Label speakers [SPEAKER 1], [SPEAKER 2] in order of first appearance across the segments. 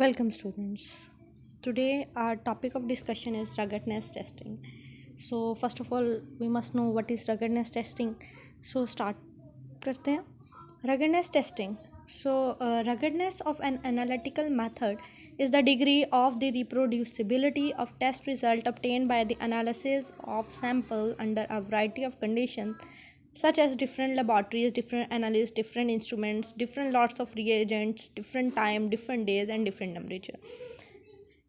[SPEAKER 1] Welcome, students. Today, our topic of discussion is ruggedness testing. So, first of all, we must know what is ruggedness testing. So, start करते हैं. Ruggedness testing. So, ruggedness of an analytical method is the degree of the reproducibility of test result obtained by the analysis of sample under a variety of conditions such as different laboratories, different analysts, different instruments, different lots of reagents, different time, different days and different temperature.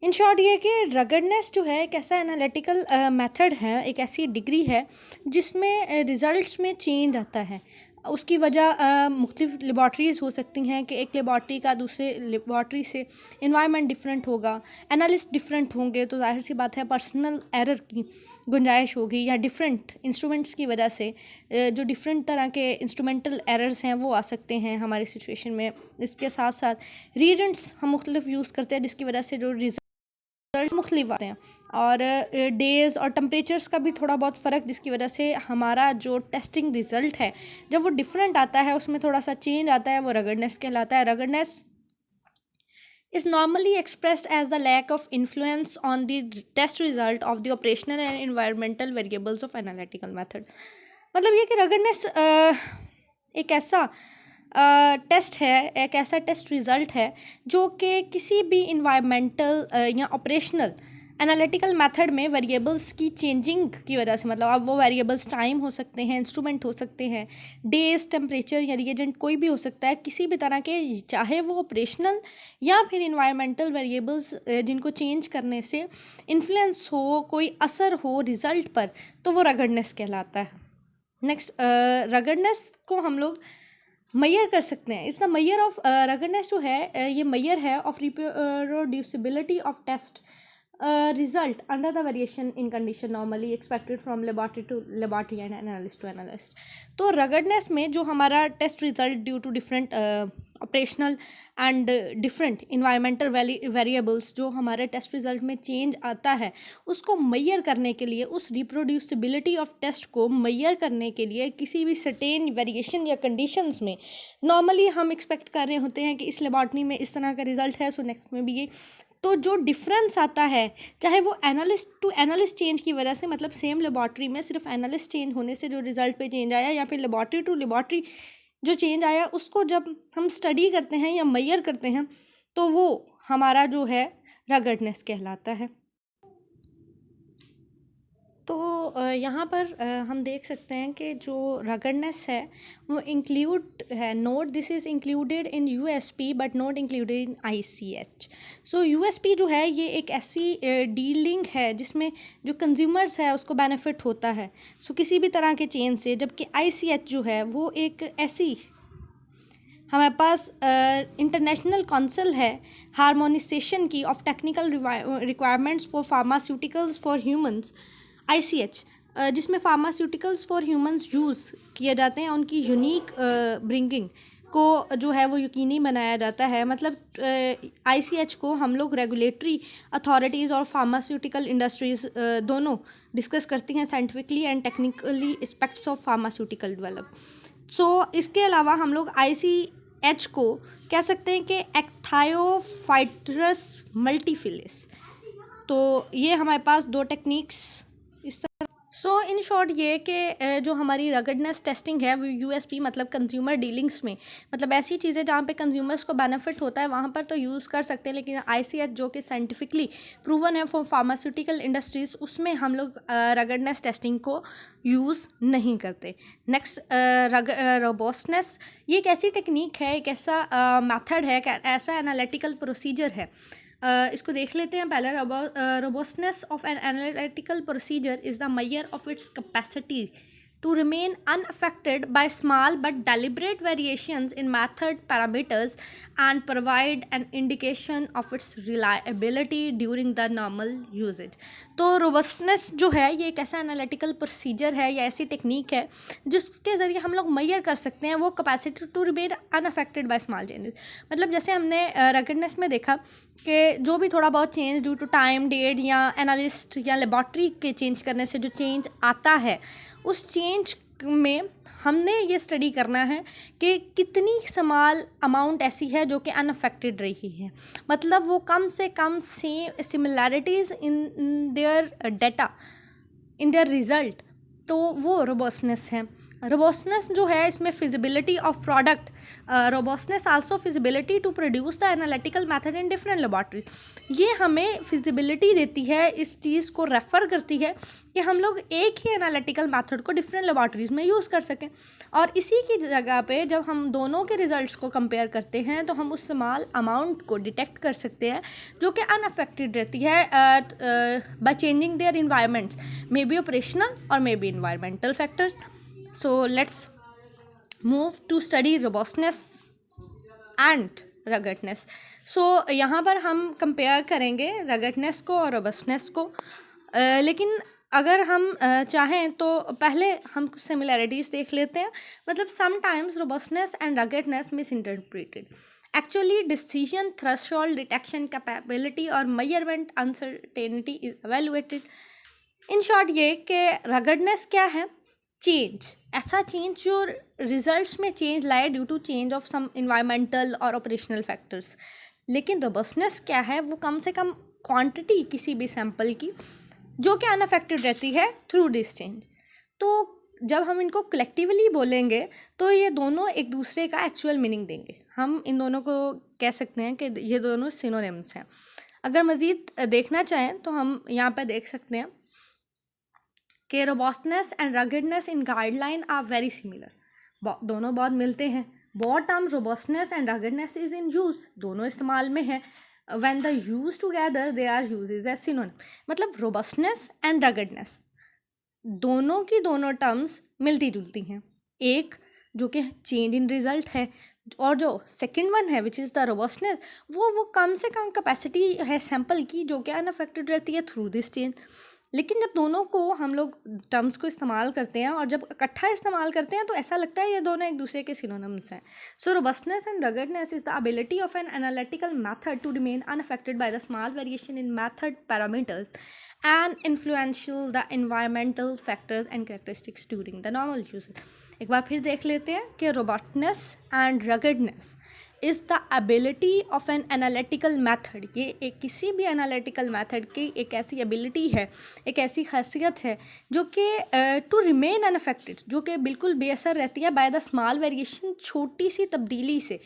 [SPEAKER 1] In short ये कि रगडनेस जो है एक ऐसा analytical method है, एक ऐसी degree है जिसमें रिज़ल्ट्स में चेंज आता है. उसकी वजह मुख्तलिफ लेबॉर्ट्रीज़ हो सकती हैं कि एक लेबॉर्ट्री का दूसरे लेबॉर्ट्री से इन्वायरमेंट डिफरेंट होगा, एनालिस्ट डिफरेंट होंगे, तो जाहिर सी बात है पर्सनल एरर की गुंजाइश होगी, या डिफरेंट इंस्ट्रूमेंट्स की वजह से जो डिफरेंट तरह के इंस्ट्रूमेंटल एरर्स हैं वो आ सकते हैं हमारी सिचुएशन में. इसके साथ साथ रीजेंट्स हम मुख्तलिफ यूज़ करते हैं जिसकी वजह से जो रिजल्ट मुख्तलिफ आते हैं, और डेज़ और टेम्परेचर्स का भी थोड़ा बहुत फ़र्क, जिसकी वजह से हमारा जो टेस्टिंग रिज़ल्ट है जब वो डिफरेंट आता है, उसमें थोड़ा सा चेंज आता है, वो रगडनेस कहलाता है. रगडनेस is normally expressed as the lack of influence on the test result of the operational and environmental variables of analytical method. मतलब ये कि रगडनेस एक ऐसा टेस्ट है, एक ऐसा टेस्ट रिज़ल्ट है जो कि किसी भी इन्वायरमेंटल या ऑपरेशनल एनालिटिकल मेथड में वेरिएबल्स की चेंजिंग की वजह से, मतलब अब वो वेरिएबल्स टाइम हो सकते हैं, इंस्ट्रूमेंट हो सकते हैं, डेज, टेम्परेचर या रिएजेंट कोई भी हो सकता है, किसी भी तरह के, चाहे वो ऑपरेशनल या फिर इन्वायरमेंटल वेरिएबल्स जिनको चेंज करने से इन्फ्लुएंस हो, कोई असर हो रिज़ल्ट पर, तो वो रगडनेस कहलाता है. नेक्स्ट, रगडनेस को हम लोग मैयर कर सकते हैं. इस द मैयर ऑफ रगडनेस जो है ये मैयर है of reproducibility of test result under the variation in condition normally expected from laboratory to laboratory and analyst to analyst. तो रगडनेस में जो हमारा test result due to different operational and different environmental variables जो हमारे test result में change आता है, उसको मैयर करने के लिए, उस रिप्रोड्यूसिबिलिटी ऑफ टेस्ट को मैयर करने के लिए किसी भी सर्टेन वेरिएशन या कंडीशंस में नॉर्मली हम एक्सपेक्ट कर रहे होते हैं कि इस लेबॉर्ट्री में इस तरह का रिजल्ट है, सो नेक्स्ट में भी ये. तो जो डिफरेंस आता है, चाहे वो एनालिस्ट टू एनालिस्ट चेंज की वजह से, मतलब सेम लेबॉर्ट्री में सिर्फ एनालिस्ट चेंज होने से जो रिज़ल्ट पे चेंज आया, या फिर लेबॉर्ट्री टू लेबॉर्ट्री जो चेंज आया, उसको जब हम स्टडी करते हैं या मैयर करते हैं, तो वो हमारा जो है रगडनेस कहलाता है. तो यहाँ पर हम देख सकते हैं कि जो रगडनेस है वो इंक्लूड है, note this is included in USP but not included in ICH. So USP जो है ये एक ऐसी डीलिंग है जिसमें जो कंज्यूमर्स है उसको बेनिफिट होता है, सो किसी भी तरह के चेंज से, जबकि आईसीएच जो है वो एक ऐसी हमारे पास इंटरनेशनल काउंसिल है हार्मोनाइजेशन की of technical requirements for pharmaceuticals for humans, ICH, जिसमें फार्मास्यूटिकल्स फॉर ह्यूमंस यूज़ किए जाते हैं, उनकी यूनिक ब्रिंगिंग को जो है वो यकीनी बनाया जाता है. मतलब ICH को हम लोग रेगुलेटरी अथॉरिटीज़ और फार्मास्यूटिकल इंडस्ट्रीज़ दोनों डिस्कस करती हैं scientifically and technically aspects of pharmaceutical develop. So इसके अलावा हम लोग ICH को कह सकते हैं कि एक्थायोफाइट्रस मल्टीफिलिस. तो ये हमारे पास दो टेक्निक्स इस तरह. सो इन शॉर्ट ये कि जो हमारी रगडनेस टेस्टिंग है वो यूएसपी मतलब कंज्यूमर डीलिंग्स में, मतलब ऐसी चीज़ें जहाँ पे कंज्यूमर्स को बेनिफिट होता है वहाँ पर तो यूज़ कर सकते हैं, लेकिन आईसीएच जो कि साइंटिफिकली प्रूवन है फॉर फार्मास्यूटिकल इंडस्ट्रीज़, उसमें हम लोग रगडनेस टेस्टिंग को यूज़ नहीं करते. नेक्स्ट, रोबस्टनेस, ये एक ऐसी टेक्निक है, एक ऐसा मेथड है, ऐसा एनालिटिकल प्रोसीजर है. इसको देख लेते हैं पहले. Robustness of an analytical procedure is the measure of its capacity to remain unaffected by small but deliberate variations in method parameters and provide an indication of its reliability during the normal usage. तो robustness जो है ये एक ऐसा analytical procedure है या ऐसी technique है जिसके ज़रिए हम लोग मैयर कर सकते हैं वो capacity to remain unaffected by small changes. मतलब जैसे हमने रगडनेस में देखा कि जो भी थोड़ा बहुत change due to time, date या एनालिस्ट या लेबॉर्ट्री के चेंज करने से जो चेंज आता है, उस चेंज में हमने ये स्टडी करना है कि कितनी स्मॉल अमाउंट ऐसी है जो कि अनअफेक्टेड रही है, मतलब वो कम से कम same similarities in their data, in their result, तो वो रोबस्टनेस है। रोबस्टनेस जो है इसमें feasibility of product, robustness also feasibility to produce the analytical method in different laboratories, ये हमें फिजिबिलिटी देती है, इस चीज़ को रेफ़र करती है कि हम लोग एक ही एनालिटिकल मेथड को डिफरेंट लेबॉर्ट्रीज में यूज़ कर सकें। और इसी की जगह पे जब हम दोनों के रिजल्ट्स को कंपेयर करते हैं तो हम उस स्मॉल अमाउंट को डिटेक्ट कर सकते हैं जो कि अनअफेक्टेड रहती है by changing their environments, may be operational और may be environmental factors. So let's move to study robustness and ruggedness. So यहाँ पर हम कंपेयर करेंगे ruggedness को और robustness को, लेकिन अगर हम चाहें तो पहले हम कुछ सिमिलैरिटीज़ देख लेते हैं। मतलब sometimes robustness and ruggedness misinterpreted. Actually decision threshold, detection capability और measurement uncertainty is evaluated. In short ये कि ruggedness क्या है, चेंज, ऐसा चेंज जो रिजल्ट्स में चेंज लाए due to change of some environmental और ऑपरेशनल फैक्टर्स। लेकिन रोबस्टनेस क्या है, वो कम से कम क्वांटिटी किसी भी सैंपल की जो कि अनअफेक्टेड रहती है थ्रू दिस चेंज। तो जब हम इनको कलेक्टिवली बोलेंगे तो ये दोनों एक दूसरे का एक्चुअल मीनिंग देंगे। हम इन दोनों को कह सकते हैं कि ये दोनों सिनोनिम्स हैं। अगर मज़ीद देखना चाहें तो हम यहाँ पर देख सकते हैं कि robustness and ruggedness in guideline are very similar, दोनों बहुत मिलते हैं। Both term robustness and ruggedness is in use, दोनों इस्तेमाल में है। When the use together they are uses as synonym, मतलब रोबस्टनेस एंड रगेडनेस दोनों की दोनों टर्म्स मिलती जुलती हैं। एक जो कि चेंज इन रिजल्ट है और जो सेकंड वन है विच इज़ द रोबस्टनेस, वो कम से कम कैपेसिटी है सैंपल की जो कि अनअफेक्टेड रहती है थ्रू दिस चेंज। लेकिन जब दोनों को हम लोग टर्म्स को इस्तेमाल करते हैं और जब इकट्ठा इस्तेमाल करते हैं तो ऐसा लगता है ये दोनों एक दूसरे के सिनोनिम्स हैं। So robustness and ruggedness is the ability of an analytical method to remain unaffected by the small variation in method parameters and influential the environmental factors and characteristics during the normal use. एक बार फिर देख लेते हैं कि robustness and ruggedness is the ability of an analytical method. ये एक किसी भी analytical method की एक ऐसी ability है, एक ऐसी खासियत है जो कि to remain unaffected, जो कि बिल्कुल बेअसर रहती है by the small variation, छोटी सी तब्दीली से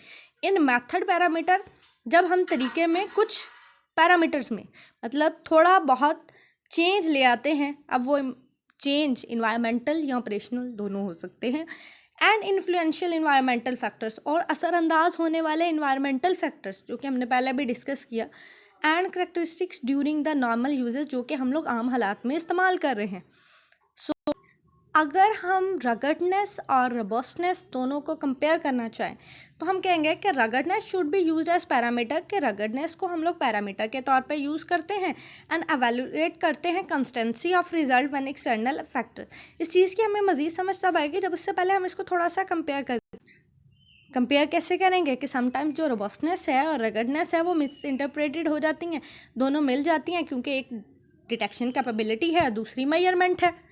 [SPEAKER 1] in method parameter। जब हम तरीके में कुछ पैरामीटर्स में मतलब थोड़ा बहुत चेंज ले आते हैं, अब वो चेंज इन्वायरमेंटल या ऑपरेशनल दोनों हो सकते हैं, एंड इन्फ्लुएंशियल इन्वायरमेंटल फैक्टर्स और असरअंदाज होने वाले इन्वायरमेंटल फैक्टर्स जो कि हमने पहले भी डिस्कस किया, and characteristics during the normal uses जो कि हम लोग आम हालात में इस्तेमाल कर रहे हैं। सो अगर हम रगडनेस और रोबस्टनेस दोनों को कंपेयर करना चाहें तो हम कहेंगे कि ruggedness should be used as parameter, कि रगडनेस को हम लोग पैरामीटर के तौर पे यूज़ करते हैं एंड एवेलुएट करते हैं consistency of result when external factor. इस चीज़ की हमें मज़ीद समझ तब आएगी जब इससे पहले हम इसको थोड़ा सा कंपेयर कैसे करेंगे कि समटाइम्स जो रोबस्टनेस है और रगडनेस है वो मिस इंटरप्रेटेड हो जाती हैं, दोनों मिल जाती हैं क्योंकि एक डिटेक्शन कैपेबिलिटी है, दूसरी मेजरमेंट है।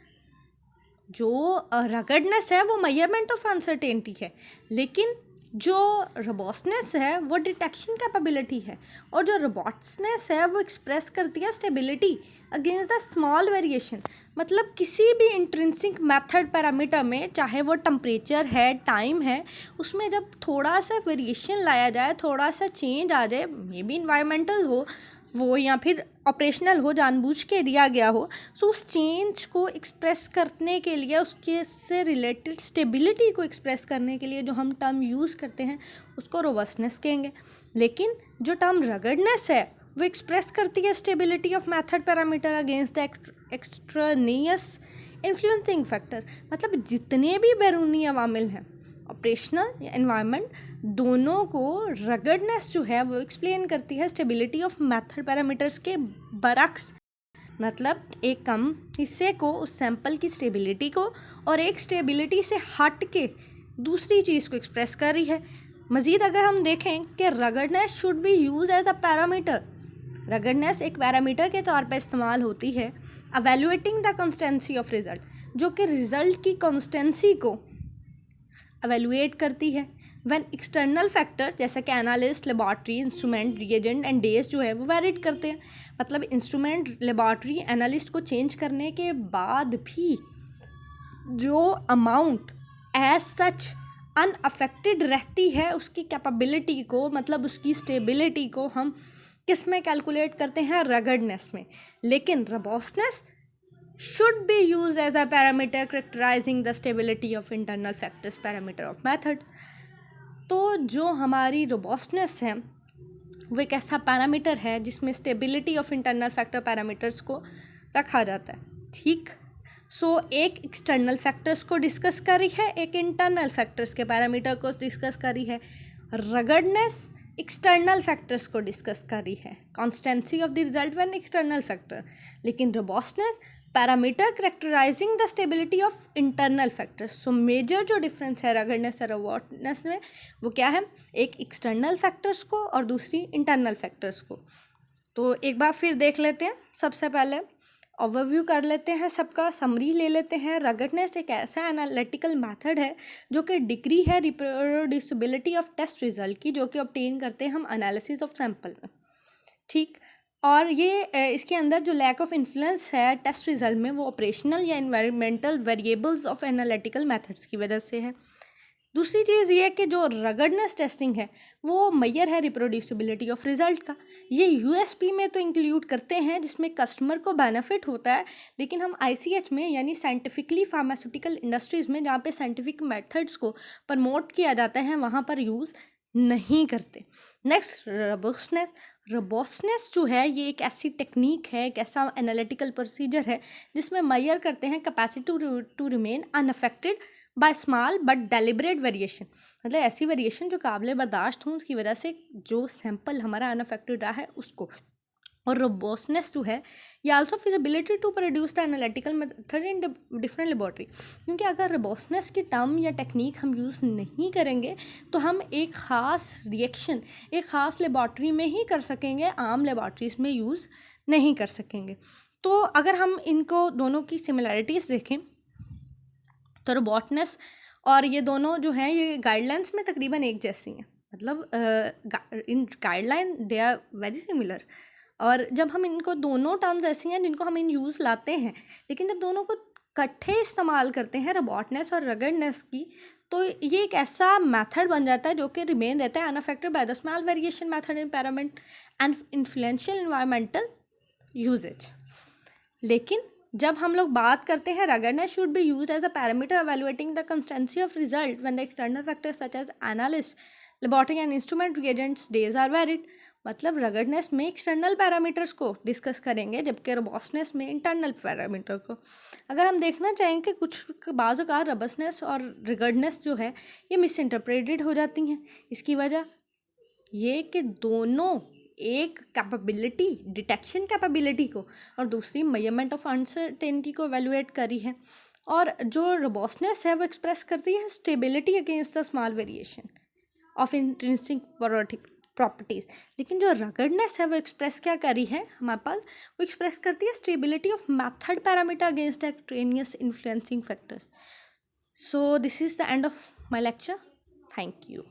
[SPEAKER 1] जो रगडनेस है वो मेजरमेंट ऑफ अनसर्टेनिटी है, लेकिन जो रोबस्टनेस है वो डिटेक्शन कैपेबिलिटी है, और जो रोबस्टनेस है वो एक्सप्रेस करती है stability against the small variation. मतलब किसी भी इंट्रिंसिक मेथड पैरामीटर में, चाहे वो टेम्परेचर है, टाइम है, उसमें जब थोड़ा सा वेरिएशन लाया जाए, थोड़ा सा चेंज आ जाए, मे बी इन्वायरमेंटल हो वो या फिर ऑपरेशनल हो, जानबूझ के दिया गया हो, सो उस चेंज को एक्सप्रेस करने के लिए, उसके से रिलेटेड स्टेबिलिटी को एक्सप्रेस करने के लिए जो हम टर्म यूज़ करते हैं उसको रोबस्टनेस कहेंगे। लेकिन जो टर्म रगडनेस है वो एक्सप्रेस करती है stability of method parameter against the extraneous influencing factor. मतलब जितने भी बैरूनी अवामिल हैं, ऑपरेशनल या एनवायरनमेंट, दोनों को रगडनेस जो है वो एक्सप्लेन करती है स्टेबिलिटी ऑफ मेथड पैरामीटर्स के बरक्स। मतलब एक कम हिस्से को, उस सैंपल की स्टेबिलिटी को, और एक स्टेबिलिटी से हट के दूसरी चीज़ को एक्सप्रेस कर रही है। मज़ीद अगर हम देखें कि ruggedness should be used as a parameter, ruggedness एक पैरामीटर के तौर पर इस्तेमाल होती है evaluating the consistency of result, जो कि रिज़ल्ट की कंसिस्टेंसी को एवेलुएट करती है। व्हेन एक्सटर्नल फैक्टर जैसा कि analyst, laboratory, instrument, reagent and days जो है वो वेरीड करते हैं। मतलब इंस्ट्रूमेंट, लेबॉर्ट्री, एनालिस्ट को चेंज करने के बाद भी जो अमाउंट एज सच अनअफेक्टेड रहती है उसकी कैपेबिलिटी को, मतलब उसकी स्टेबिलिटी को हम किस में कैलकुलेट करते हैं? रगडनेस में। लेकिन robustness should be used as a parameter characterizing the stability of internal factors parameter of method। तो जो हमारी रोबस्टनेस है वो एक ऐसा पैरामीटर है जिसमें stability of internal factor parameters को रखा जाता है। ठीक, सो एक एक्सटर्नल फैक्टर्स को डिस्कस कर रही है, एक इंटरनल फैक्टर्स के पैरामीटर को डिस्कस कर रही है। रगडनेस एक्सटर्नल फैक्टर्स को डिस्कस कर रही है, constancy of the result when external factor. लेकिन robustness parameter characterising the stability of internal factors. So major जो डिफरेंस है रगडनेस और रोबस्टनेस में वो क्या है? एक एक्सटर्नल फैक्टर्स को और दूसरी इंटरनल फैक्टर्स को। तो एक बार फिर देख लेते हैं। सबसे पहले ओवरव्यू कर लेते हैं, सबका समरी ले लेते हैं। रगडनेस एक ऐसा एनालिटिकल मेथड है जो कि डिग्री है रिप्रोड्यूसिबिलिटी ऑफ टेस्ट रिजल्ट की, जो कि ऑब्टेन करते हैं हम एनालिसिस ऑफ सैंपल में। ठीक, और ये इसके अंदर जो लैक ऑफ इन्फ्लुएंस है टेस्ट रिजल्ट में वो ऑपरेशनल या environmental variables of analytical methods की वजह से है। दूसरी चीज़ ये कि जो रगडनेस टेस्टिंग है वो मैयर है रिप्रोड्यूसिबिलिटी ऑफ रिजल्ट का। ये यूएसपी में तो इंक्लूड करते हैं जिसमें कस्टमर को बेनिफिट होता है, लेकिन हम आईसीएच में यानी साइंटिफिकली फार्मास्यूटिकल इंडस्ट्रीज़ में जहाँ पे साइंटिफिक मेथड्स को प्रमोट किया जाता है वहाँ पर यूज़ नहीं करते। Next robustness. रोबस्टनेस जो है ये एक ऐसी टेक्निक है, एक ऐसा एनालिटिकल प्रोसीजर है जिसमें मैयर करते हैं capacity to remain unaffected by small but deliberate variation. मतलब ऐसी वेरिएशन जो काबिल बर्दाश्त हों, उसकी वजह से जो सैंपल हमारा अनअफेक्टेड रहा है उसको। और रोबस्टनेस जो है ये also feasibility to produce the analytical method in different laboratory. क्योंकि अगर रोबस्टनेस की टर्म या टेक्निक हम यूज़ नहीं करेंगे तो हम एक ख़ास रिएक्शन एक ख़ास लेबॉर्ट्री में ही कर सकेंगे, आम लेबॉर्ट्रीज़ में यूज़ नहीं कर सकेंगे। तो अगर हम इनको दोनों की सिमिलैरिटीज़ देखें तो रोबस्टनेस और ये दोनों जो हैं ये गाइडलाइंस में तकरीबन एक जैसी हैं। मतलब in guideline they are very similar. और जब हम इनको दोनों टर्म्स ऐसी हैं जिनको हम इन यूज़ लाते हैं, लेकिन जब दोनों को इकट्ठे इस्तेमाल करते हैं रोबस्टनेस और रगडनेस की, तो ये एक ऐसा मेथड बन जाता है जो कि रिमेन रहता है unaffected by the small variation method in parameter and influential environmental uses. लेकिन जब हम लोग बात करते हैं ruggedness should be used as a parameter evaluating the consistency of result when the external factors such as analyst, laboratory and instrument reagents days are varied. मतलब ruggedness में external parameters को डिस्कस करेंगे जबकि रोबस्टनेस में internal parameter को। अगर हम देखना चाहें कि कुछ बाज़ का रोबस्टनेस और रगडनेस जो है ये मिस इंटरप्रेटेड हो जाती हैं। इसकी वजह ये कि दोनों एक कैपेबिलिटी डिटेक्शन कैपेबिलिटी को और दूसरी मेजरमेंट ऑफ अनसर्टेनिटी को एवेलुएट करी है। और जो रोबस्टनेस है वो एक्सप्रेस करती है stability against the small variation of intrinsic properties. लेकिन जो रगडनेस है वो एक्सप्रेस क्या करी है हमारे पास, वो एक्सप्रेस करती है stability of method parameter against the extraneous influencing factors. So this is the end of my lecture. Thank you.